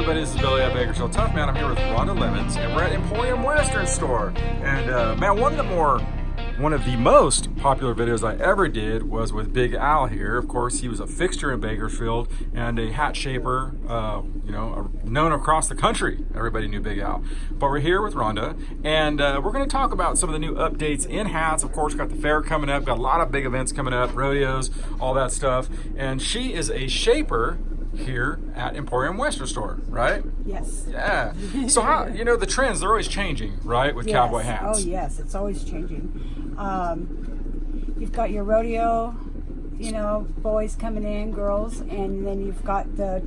everybody? This is Billy at Bakersfield. Tough Man. I'm here with Rhonda Lemons, and we're at Emporium Western Store. And man, one of the most popular videos I ever did was with Big Al here. Of course, he was a fixture in Bakersfield and a hat shaper, known across the country. Everybody knew Big Al. But we're here with Rhonda, and we're going to talk about some of the new updates in hats. Of course, got the fair coming up, got a lot of big events coming up, rodeos, all that stuff. And she is a shaper here at Emporium Western Store, right? Yes. Yeah. So how, the trends, they're always changing, right, with cowboy hats? Oh yes, it's always changing. You've got your rodeo, boys coming in, girls, and then you've got the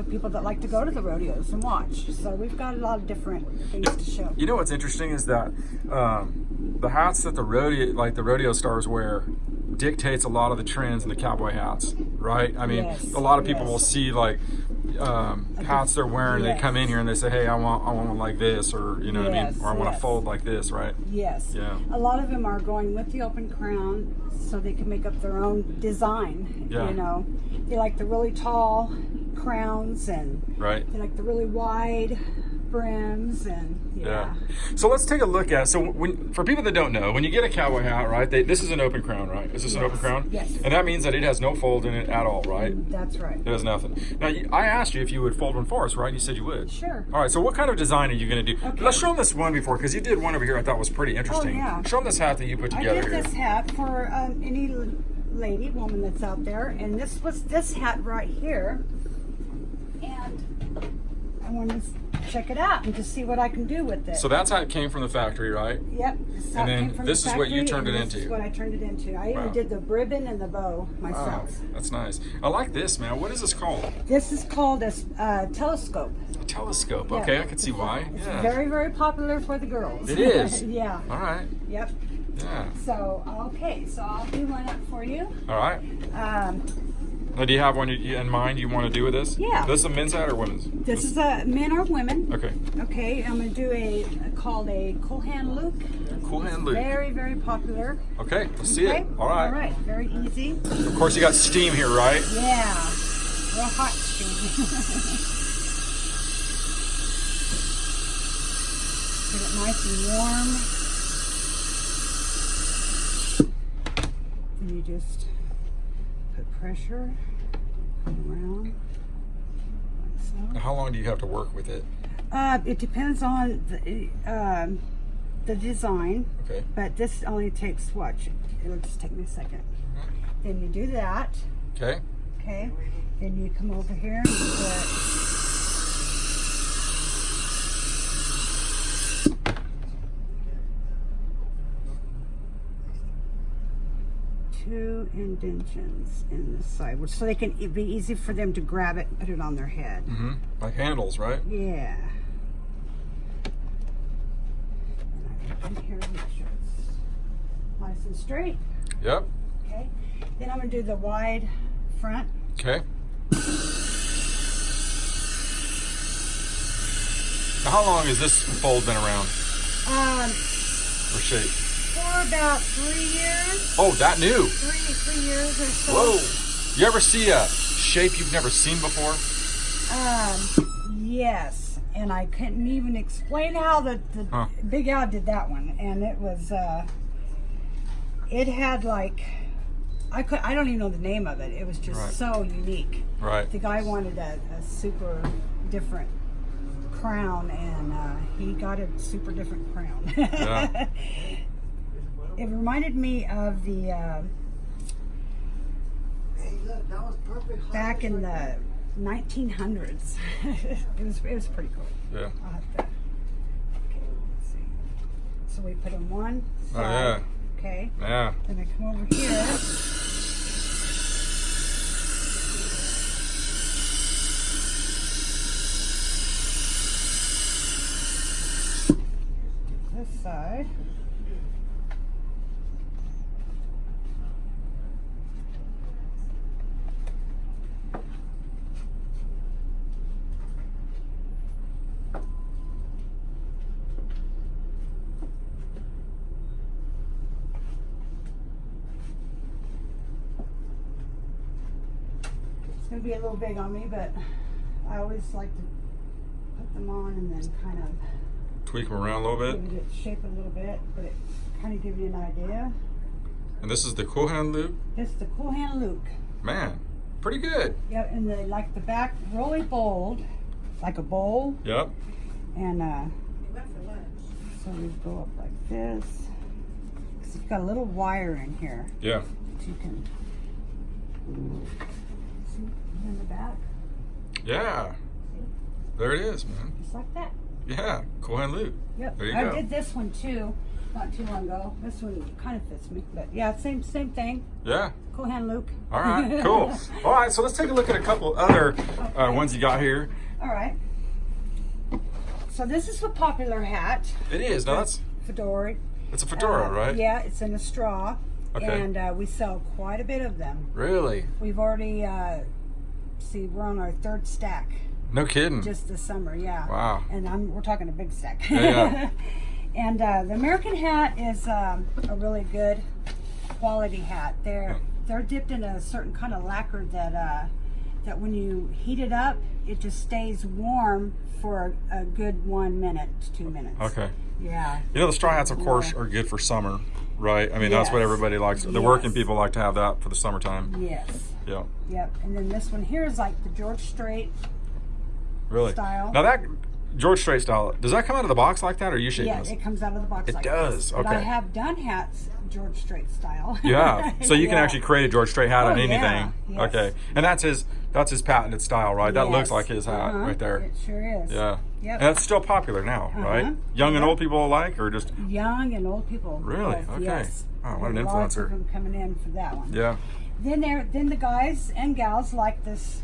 people that like to go to the rodeos and watch. So we've got a lot of different things to show. You know what's interesting is that the hats that the rodeo stars wear dictates a lot of the trends in the cowboy hats, right? I mean, Yes, a lot of people will see hats they're wearing. Yes. They come in here and they say, "Hey, I want one like this," or what I mean, or I want to fold like this, right? Yes. Yeah. A lot of them are going with the open crown so they can make up their own design. Yeah. They like the really tall crowns and Right. they like the really wide brims and Yeah. So let's take a look at. So for people that don't know, when you get a cowboy hat, right? This is an open crown, right? Is this an open crown? Yes. And that means that it has no fold in it at all, right? That's right. It has nothing. Now, I asked you if you would fold one for us, right? You said you would. Sure. All right. So what kind of design are you going to do? Okay. Let's show them this one before, because you did one over here I thought was pretty interesting. Oh, yeah. Show them this hat that you put I together did here. this hat for any woman that's out there, and this was this hat right here, and I wanted to check it out and to see what I can do with it. So that's how it came from the factory, right? Yep. This And then came from this the is what you factory, turned it and into. This is what I turned it into. I Wow. even did the ribbon and the bow Wow, myself. that's nice. I like this, man. What is this called? This is called a telescope. A telescope. Yeah. Okay, I can see why. It's Yeah. very, very popular for the girls. It is. Yeah. All right. Yep. Yeah. So, okay, so I'll do one up for you. All right. Now, do you have one in mind you want to do with this? Yeah. This is a men's hat or women's? This is a men or women. Okay. Okay, I'm going to do called a cool hand loop. Cool hand loop. Very, very popular. Okay, let's see it. All right. All right, very easy. Of course, you got steam here, right? Yeah, real hot steam. Get it nice and warm. And you just put pressure around like so. How long do you have to work with it? It depends on the design. Okay. But this only takes what? It'll just take me a second. Then you do that. Okay. Okay. Then you come over here and you put two indentions in the side, so they can it'd be easy for them to grab it and put it on their head. Mm-hmm. Like handles, right? Yeah. And I put it here to make sure it's nice and straight. Yep. Okay. Then I'm gonna do the wide front. Okay. Now, how long has this fold been around? Or shape? For about 3 years. Oh, that new. Three years or so. Whoa. You ever see a shape you've never seen before? Yes, and I couldn't even explain how the Big Al did that one, and it was it had like I don't even know the name of it. It was just so unique. Right. The guy wanted a super different crown, and he got a super different crown. Yeah. It reminded me of the back in the 1900s. it was pretty cool. Yeah. I'll have to. Okay, let's see. So we put in one side. Oh, yeah. Okay. Yeah. Then I come over here. This side. It's going to be a little big on me, but I always like to put them on and then kind of tweak them around a little bit. give it shape a little bit, but it kind of gives you an idea. And this is the cool hand loop. This is the cool hand loop. Man, pretty good. Yep, and like the back really bold, like a bowl. Yep. And so we go up like this. Cause you've got a little wire in here. Yeah. That you can see in the back. Yeah. There it is, man. Just like that. Yeah, cool hand loop. Yep. There you I go. did this one too, not too long ago. This one kind of fits me, but yeah, same thing. Yeah. Cool hand loop. All right, cool. All right, so let's take a look at a couple other ones you got here. All right. So this is a popular hat. It is. Now that's Fedora. it's a fedora, right? Yeah, it's in a straw. Okay. And we sell quite a bit of them. Really? We've already, we're on our 3rd stack No kidding. just this summer, yeah. Wow. And we're talking a big stack. Yeah. And the American hat is a really good quality hat. They're dipped in a certain kind of lacquer that when you heat it up, it just stays warm for a good 1 minute to 2 minutes. Okay. Yeah. You know, the straw hats, of course, are good for summer, right? I mean, that's what Yes. everybody likes. The Yes. working people like to have that for the summertime. Yes. Yeah. Yep. And then this one here is like the George Strait. Really? Style. Now that George Strait style, does that come out of the box like that, or are you shaping Yeah, this? it comes out of the box It like does, this. But okay. I have done hats George Strait style. Yeah. So you can Yeah. actually create a George Strait hat Oh, on anything. yeah. Yes. Okay. And that's his patented style, right? That looks Yes. like his hat right there. It sure is. Yeah. Yep. And it's still popular now, right? Young and Yep. old people alike, or just Young and old people. Really? both, Okay. Yes. Wow, what an Lots influencer. of them coming in for that one. yeah. Then the guys and gals like this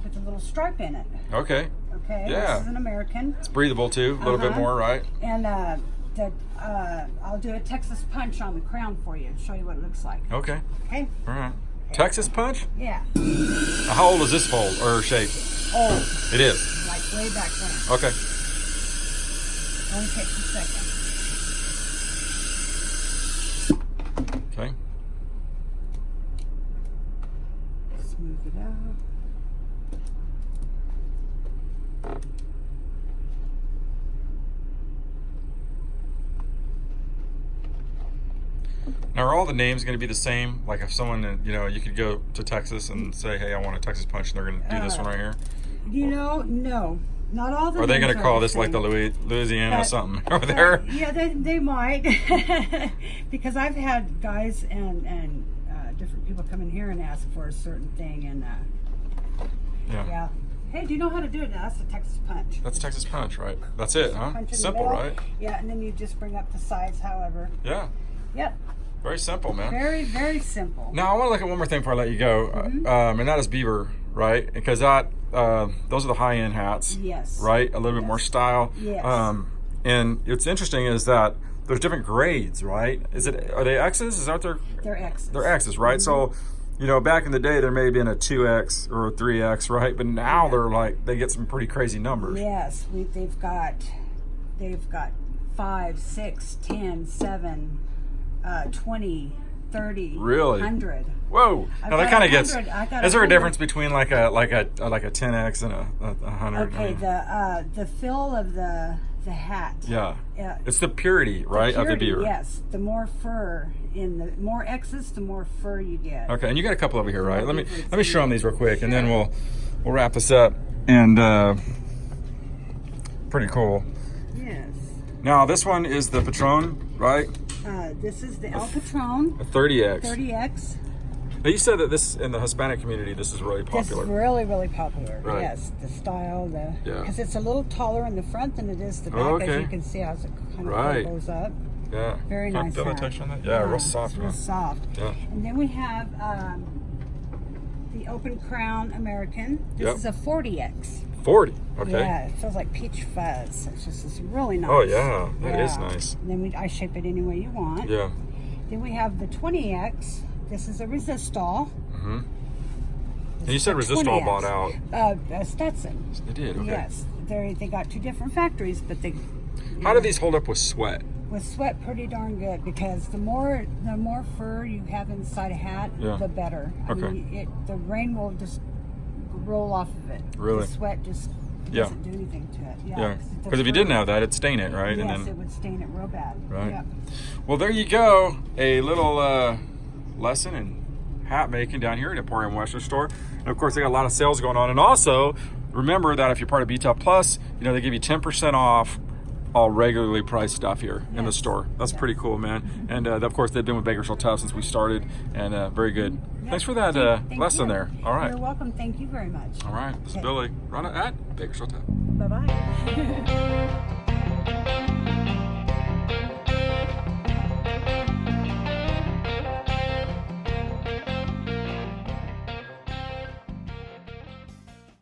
with a little stripe in it. Okay. Okay. Yeah. This is an American. It's breathable too, a little bit more, right? And I'll do a Texas punch on the crown for you and show you what it looks like. Okay. Okay? All right. Texas punch? Yeah. Now, how old is this fold or shape? Oh, It is. like way back when. Okay. Only takes a second. Okay. Smooth it out. Now, are all the names going to be the same? Like if someone, you could go to Texas and say, hey, I want a Texas punch, and they're going to do this one right here? No. Not all the Or are they names going to call the this like the same. Louisiana something over there? Yeah, they might. Because I've had guys and different people come in here and ask for a certain thing. And yeah. Hey, do you know how to do it? Now, that's the Texas punch. That's Texas punch, right? That's it, huh? Punch in the Simple, middle. right? Yeah, and then you just bring up the sides however. Yeah. Yep. Very simple, man. Very, very simple. Now, I want to look at one more thing before I let you go, and that is beaver, right? Because those are the high-end hats, Yes. right? A little bit more style. Yes. And what's interesting is that there's different grades, right? Are they X's? Is that what They're X's. they're X's, right? So, back in the day, there may have been a 2X or a 3X, right? But now they get some pretty crazy numbers. Yes, they've got 5, 6, 10, 7, 20, 30, Really? 100. Whoa! I've Now that got kind of 100. gets. I got Is there a 100. difference between like a 10X and a 100? Okay, the feel of the hat. Yeah. Yeah. It's the purity, right, of the Purity, beaver. Yes, the more fur the more X's, the more fur you get. Okay, and you got a couple over here, right? Let me show them these real quick, and then Sure. we'll wrap this up. And pretty cool. Yes. Now this one is the Patron, right? This is the El Patron A 30X. 30X. Now you said that this in the Hispanic community, this is really popular. This is really, really popular. Right. Yes, the style, Yeah. because it's a little taller in the front than it is the back, Okay. as you can see how it kind of Right. goes up. Yeah. Very Can I nice feel the hat. texture on that? Yeah, real soft. It's real huh? soft. Yeah. And then we have the Open Crown American. This Yep. is a 40X. 40. Okay. Yeah, it feels like peach fuzz. It's really nice. Oh yeah, that is nice. And then I shape it any way you want. Yeah. Then we have the 20X. This is a resistol. Mm-hmm. And you said Resistol bought out. Stetson. They did. Okay. Yes, they got 2 different factories, but they. How do these hold up with sweat? With sweat, pretty darn good, because the more fur you have inside a hat, Yeah. the better. I Okay. mean, the rain will just roll off of it. Really? The sweat just Yeah. doesn't do anything to it. Yeah, because because if you didn't have that, it'd stain it, right? Yes, And then, it would stain it real bad. right. Yep. Well, there you go. A little lesson in hat making down here at Emporium Western Store. And of course, they got a lot of sales going on. And also, remember that if you're part of BTOP Plus, you know, they give you 10% off all regularly priced stuff here in the store. That's pretty cool, man. And of course, they've been with Bakersfield Tough since we started, and very good. Yep. Thanks for that Thank lesson you. there. All right. You're welcome. Thank you very much. All right. This is Okay. Billy. Run it at Bakersfield Tough. Bye-bye.